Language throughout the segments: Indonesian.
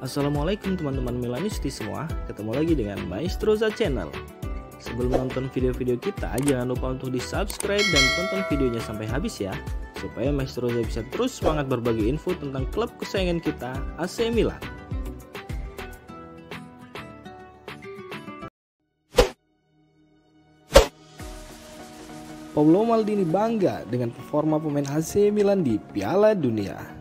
Assalamualaikum teman-teman Milanisti semua, ketemu lagi dengan Maestroza Channel. Sebelum nonton video-video kita, jangan lupa untuk di subscribe dan tonton videonya sampai habis ya, supaya Maestroza bisa terus semangat berbagi info tentang klub kesayangan kita, AC Milan. Paolo Maldini bangga dengan performa pemain AC Milan di Piala Dunia.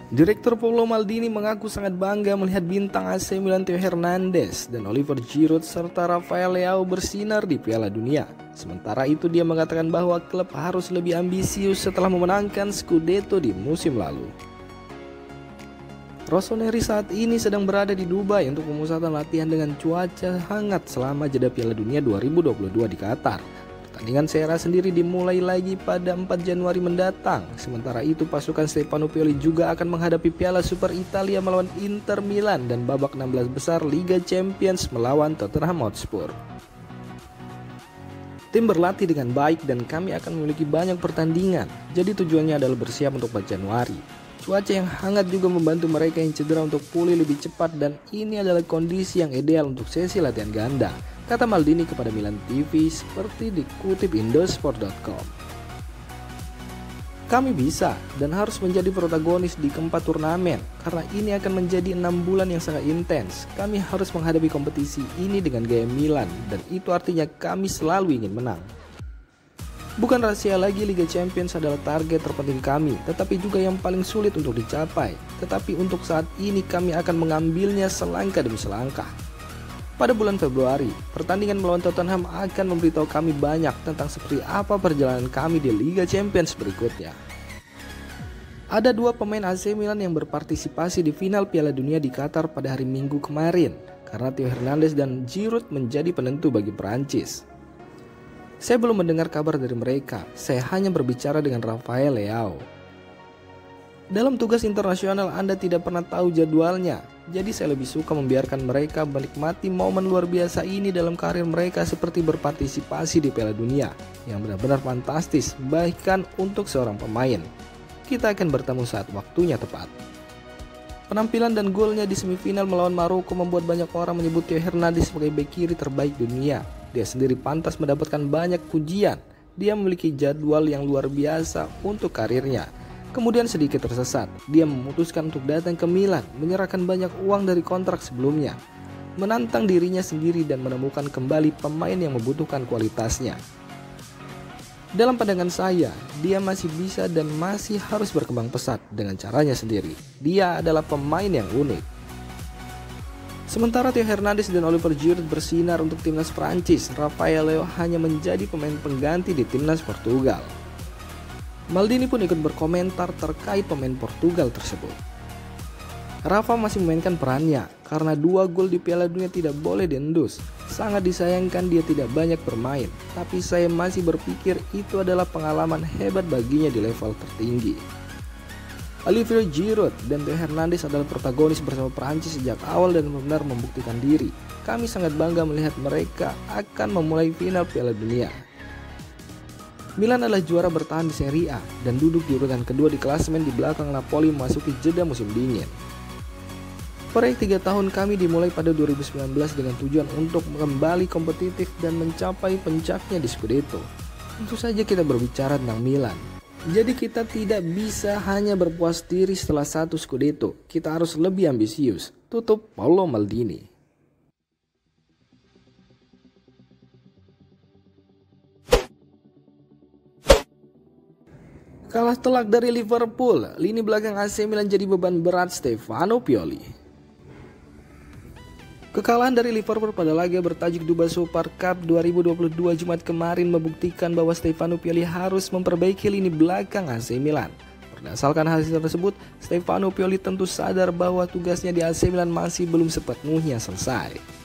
Direktur Paolo Maldini mengaku sangat bangga melihat bintang AC Milan Theo Hernandez dan Oliver Giroud serta Rafael Leao bersinar di Piala Dunia. Sementara itu dia mengatakan bahwa klub harus lebih ambisius setelah memenangkan Scudetto di musim lalu. Rossoneri saat ini sedang berada di Dubai untuk pemusatan latihan dengan cuaca hangat selama jeda Piala Dunia 2022 di Qatar. Pertandingan Serie A sendiri dimulai lagi pada 4 Januari mendatang. Sementara itu pasukan Stefano Pioli juga akan menghadapi Piala Super Italia melawan Inter Milan dan babak 16 besar Liga Champions melawan Tottenham Hotspur. Tim berlatih dengan baik dan kami akan memiliki banyak pertandingan. Jadi tujuannya adalah bersiap untuk 4 Januari. Cuaca yang hangat juga membantu mereka yang cedera untuk pulih lebih cepat dan ini adalah kondisi yang ideal untuk sesi latihan ganda, kata Maldini kepada Milan TV seperti dikutip Indosport.com. Kami bisa dan harus menjadi protagonis di keempat turnamen karena ini akan menjadi 6 bulan yang sangat intens. Kami harus menghadapi kompetisi ini dengan gaya Milan dan itu artinya kami selalu ingin menang. Bukan rahasia lagi Liga Champions adalah target terpenting kami, tetapi juga yang paling sulit untuk dicapai. Tetapi untuk saat ini kami akan mengambilnya selangkah demi selangkah. Pada bulan Februari, pertandingan melawan Tottenham akan memberitahu kami banyak tentang seperti apa perjalanan kami di Liga Champions berikutnya. Ada 2 pemain AC Milan yang berpartisipasi di final Piala Dunia di Qatar pada hari Minggu kemarin, karena Theo Hernandez dan Giroud menjadi penentu bagi Perancis. Saya belum mendengar kabar dari mereka, saya hanya berbicara dengan Rafael Leao. Dalam tugas internasional Anda tidak pernah tahu jadwalnya, jadi saya lebih suka membiarkan mereka menikmati momen luar biasa ini dalam karir mereka seperti berpartisipasi di Piala Dunia yang benar-benar fantastis bahkan untuk seorang pemain. Kita akan bertemu saat waktunya tepat. Penampilan dan golnya di semifinal melawan Maroko membuat banyak orang menyebut Theo Hernandez sebagai bek kiri terbaik dunia. Dia sendiri pantas mendapatkan banyak pujian. Dia memiliki jadwal yang luar biasa untuk karirnya. Kemudian sedikit tersesat, dia memutuskan untuk datang ke Milan, menyerahkan banyak uang dari kontrak sebelumnya, menantang dirinya sendiri dan menemukan kembali pemain yang membutuhkan kualitasnya. Dalam pandangan saya, dia masih bisa dan masih harus berkembang pesat dengan caranya sendiri. Dia adalah pemain yang unik. Sementara Theo Hernandez dan Oliver Giroud bersinar untuk timnas Prancis, Rafael Leao hanya menjadi pemain pengganti di timnas Portugal. Maldini pun ikut berkomentar terkait pemain Portugal tersebut. Rafa masih memainkan perannya karena 2 gol di Piala Dunia tidak boleh diendus. Sangat disayangkan dia tidak banyak bermain, tapi saya masih berpikir itu adalah pengalaman hebat baginya di level tertinggi. Oliver Giroud dan Theo Hernandez adalah protagonis bersama Perancis sejak awal dan benar-benar membuktikan diri. Kami sangat bangga melihat mereka akan memulai final Piala Dunia. Milan adalah juara bertahan di Serie A dan duduk di urutan kedua di klasemen di belakang Napoli memasuki jeda musim dingin. Proyek 3 tahun kami dimulai pada 2019 dengan tujuan untuk kembali kompetitif dan mencapai puncaknya di Scudetto. Tentu saja kita berbicara tentang Milan. Jadi kita tidak bisa hanya berpuas diri setelah 1 Scudetto, kita harus lebih ambisius, tutup Paolo Maldini. Kalah telak dari Liverpool, lini belakang AC Milan jadi beban berat Stefano Pioli. Kekalahan dari Liverpool pada laga bertajuk Dubai Super Cup 2022 Jumat kemarin membuktikan bahwa Stefano Pioli harus memperbaiki lini belakang AC Milan. Berdasarkan hasil tersebut, Stefano Pioli tentu sadar bahwa tugasnya di AC Milan masih belum sepenuhnya selesai.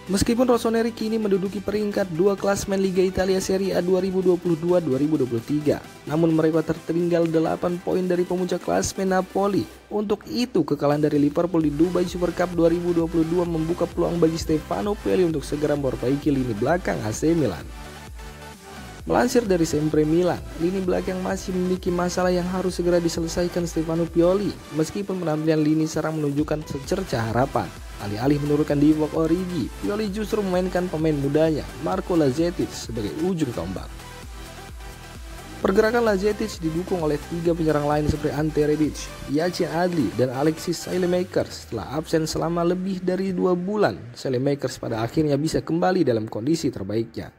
Meskipun Rossoneri kini menduduki peringkat 2 klasemen Liga Italia Serie A 2022-2023, namun mereka tertinggal 8 poin dari pemuncak klasemen Napoli. Untuk itu, kekalahan dari Liverpool di Dubai Super Cup 2022 membuka peluang bagi Stefano Pioli untuk segera memperbaiki lini belakang AC Milan. Melansir dari Sempre Milan, lini belakang masih memiliki masalah yang harus segera diselesaikan Stefano Pioli, meskipun penampilan lini serang menunjukkan secerca harapan. Alih-alih menurunkan Divock Origi, Pioli justru memainkan pemain mudanya, Marco Lazetic, sebagai ujung tombak. Pergerakan Lazetic didukung oleh 3 penyerang lain seperti Ante Rebic, Yacine Adli, dan Alexis Saelemaekers. Setelah absen selama lebih dari 2 bulan, Saelemaekers pada akhirnya bisa kembali dalam kondisi terbaiknya.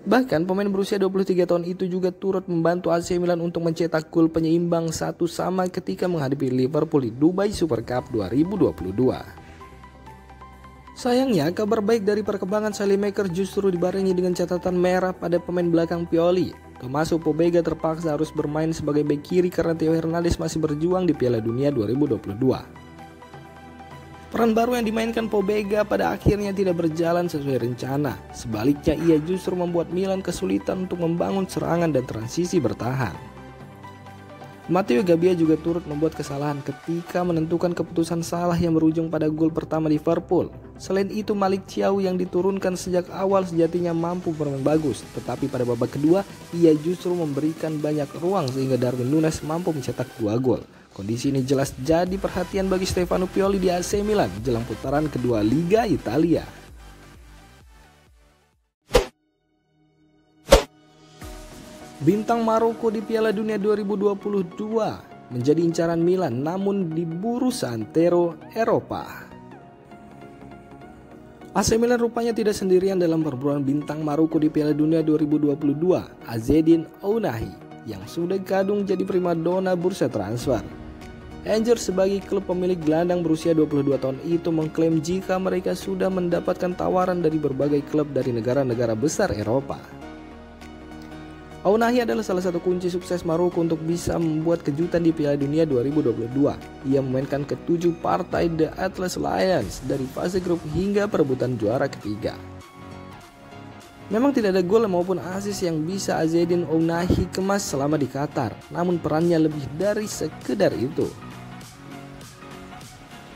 Bahkan pemain berusia 23 tahun itu juga turut membantu AC Milan untuk mencetak gol penyeimbang 1-1 ketika menghadapi Liverpool di Dubai Super Cup 2022. Sayangnya, kabar baik dari perkembangan Saelemaekers justru dibarengi dengan catatan merah pada pemain belakang Pioli. Tommaso Pobega terpaksa harus bermain sebagai bek kiri karena Theo Hernandez masih berjuang di Piala Dunia 2022. Peran baru yang dimainkan Pobega pada akhirnya tidak berjalan sesuai rencana. Sebaliknya, ia justru membuat Milan kesulitan untuk membangun serangan dan transisi bertahan. Matteo Gabbia juga turut membuat kesalahan ketika menentukan keputusan salah yang berujung pada gol pertama Liverpool. Selain itu, Malik Thiaw yang diturunkan sejak awal sejatinya mampu bermain bagus, tetapi pada babak kedua ia justru memberikan banyak ruang sehingga Darwin Núñez mampu mencetak 2 gol. Kondisi ini jelas jadi perhatian bagi Stefano Pioli di AC Milan jelang putaran kedua Liga Italia. Bintang Maroko di Piala Dunia 2022 menjadi incaran Milan namun diburu seantero Eropa. AC Milan rupanya tidak sendirian dalam perburuan bintang Maroko di Piala Dunia 2022, Azzedine Ounahi, yang sudah kadung jadi primadona bursa transfer. Angers sebagai klub pemilik gelandang berusia 22 tahun itu mengklaim jika mereka sudah mendapatkan tawaran dari berbagai klub dari negara-negara besar Eropa. Ounahi adalah salah satu kunci sukses Maroko untuk bisa membuat kejutan di Piala Dunia 2022. Ia memainkan ke-7 partai The Atlas Lions dari fase grup hingga perebutan juara ketiga. Memang tidak ada gol maupun assist yang bisa Azzedine Ounahi kemas selama di Qatar, namun perannya lebih dari sekedar itu.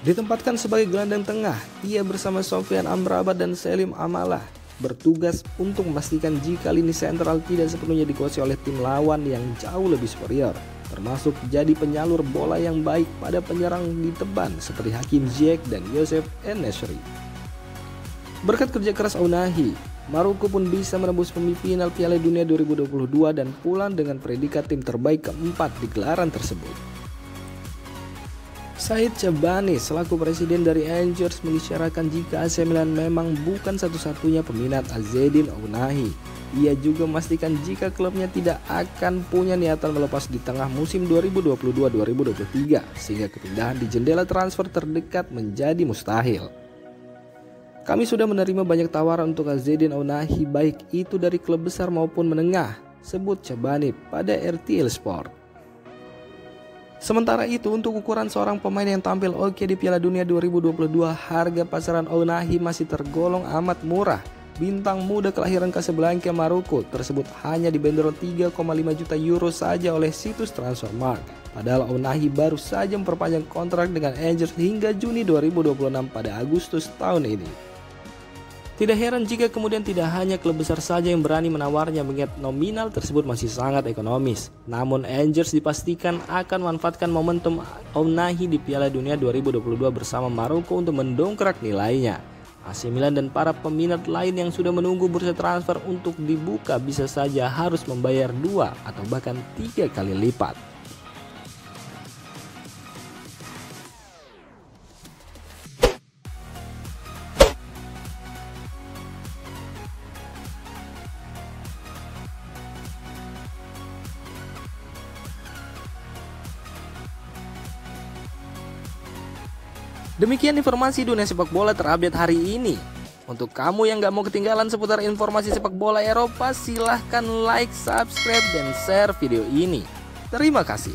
Ditempatkan sebagai gelandang tengah, ia bersama Sofiane Amrabat dan Selim Amalah bertugas untuk memastikan jika lini sentral tidak sepenuhnya dikuasai oleh tim lawan yang jauh lebih superior, termasuk jadi penyalur bola yang baik pada penyerang di depan seperti Hakim Ziyech dan Youssef En-Nesyri. Berkat kerja keras Ounahi, Maroko pun bisa menembus semifinal Piala Dunia 2022 dan pulang dengan predikat tim terbaik keempat di gelaran tersebut. Said Chabani selaku presiden dari Angers mengisyaratkan jika AC Milan memang bukan satu-satunya peminat Azzedine Ounahi. Ia juga memastikan jika klubnya tidak akan punya niatan melepas di tengah musim 2022-2023 sehingga kepindahan di jendela transfer terdekat menjadi mustahil. Kami sudah menerima banyak tawaran untuk Azzedine Ounahi baik itu dari klub besar maupun menengah, sebut Chabani pada RTL Sport. Sementara itu, untuk ukuran seorang pemain yang tampil oke di Piala Dunia 2022, harga pasaran Ounahi masih tergolong amat murah. Bintang muda kelahiran Casablanca, Maroko tersebut hanya dibanderol 3,5 juta euro saja oleh situs Transfermarkt. Padahal Ounahi baru saja memperpanjang kontrak dengan Angers hingga Juni 2026 pada Agustus tahun ini. Tidak heran jika kemudian tidak hanya klub besar saja yang berani menawarnya mengingat nominal tersebut masih sangat ekonomis. Namun Angers dipastikan akan memanfaatkan momentum Ounahi di Piala Dunia 2022 bersama Maroko untuk mendongkrak nilainya. AC Milan dan para peminat lain yang sudah menunggu bursa transfer untuk dibuka bisa saja harus membayar 2 atau bahkan 3 kali lipat. Demikian informasi dunia sepak bola terupdate hari ini. Untuk kamu yang gak mau ketinggalan seputar informasi sepak bola Eropa, silahkan like, subscribe, dan share video ini. Terima kasih.